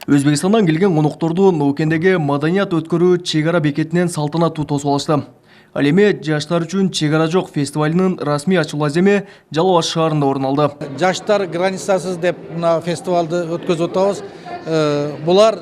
Өзбекстандан келген конокторду Ноокендеги маданият өткөрүү чегара бекетинен салтанаттуу тосуп алышты. Ал эми жаштар үчүн чегара жок фестивалынын расмий ачылуу аземи Жалал Абад шаарында орун алды. Жаштар границасыз деп мына фестивалды өткөзүп атабыз. Булар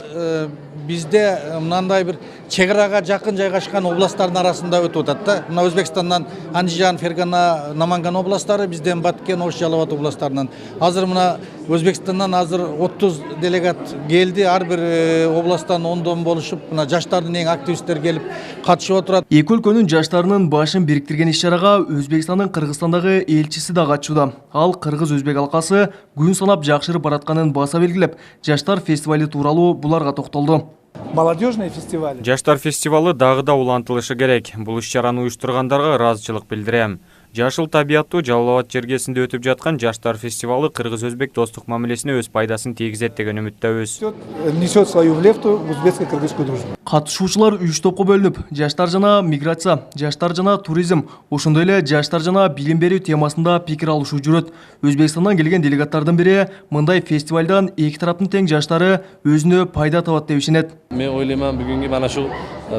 бизде мындай бир чегарага жакын жайгашкан областтардын арасында өтүп атат да. Мына Өзбекстандан Андижан, Фергана, Наманган областтары, бизден Баткен, Ош, Жалал Абад областтарынан. Азыр мына Өзбекстандан азыр 30 делегат келди. Ар бир областтан ондон болушуп, мына жаштардын эң активисттер келип катышып отурат. Эки өлкөнүн жаштарынын башын бириктирген иш-чарага Өзбекстандын Кыргызстандагы элчиси да катышууда. Ал кыргыз-өзбек алкасы күн санап жакшырып баратканын баса белгилеп, жаштар фестивали тууралуу буларга токтолду. Молодежный фестиваль. Жаштар фестивалы дагы да улантылышы керек. Бул иш-чараны уюштургандарга ыраазычылык билдирем. Жашыл табияттуу Жалал Абад жергесинде өтүп жаткан жаштар фестивалы кыргыз-өзбек достук мамилесине өз пайдасын тийгизет деген үмүттөбүз. Несет свою лепту в узбекско-кыргызскую дружбу. Катышуучулар 3 топко бөлүнүп, жаштар жана миграция, жаштар жана туризм, ошондой эле жаштар жана билим берүү темасында пикир алышуу жүрөт. Өзбекстандан келген делегаттардын бири мындай фестивалдан эки тараптын тең жаштары өзүнө пайда табат деп ишенет. Мен ойлойман бүгүнкү мана ушул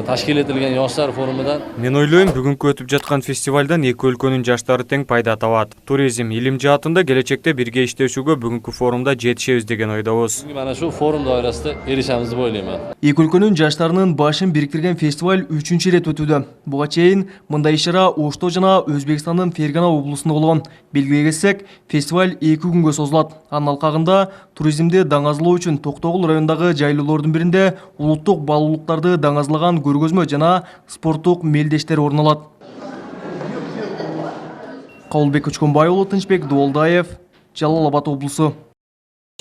ташкил этилген жаштар форумунан. Мен ойлойм бүгүнкү өтүп жаткан фестивалдан эки өлкөнүн жаштары тең пайда табат. Туризм, илим жаатында келечекте бирге иштешүүгө бүгүнкү форумда жетишебиз деген ойдобуз. Мана ушул форум даырасында эришебиз деп ойлойман. Эки өлкөнүн жаштарынын башын бириктирген фестиваль 3-чү ирет өтүүдө. Буга чейин мындай иш-чара Ошто жана Өзбекстандын Фергана облусунда болгон. Белгилей кетсек, фестиваль 2 күнгө созулат. Анын алкагында туризмди даңазалоо үчүн Токтогул районундагы жайлоолордун биринде улуттук баалуулуктарды даңазалаган көргөзмө жана спорттук мелдештер орун алат. Кабылбек Көчкөнбай уулу, Тынчбек Дуолдаев, Жалал Абад облусу.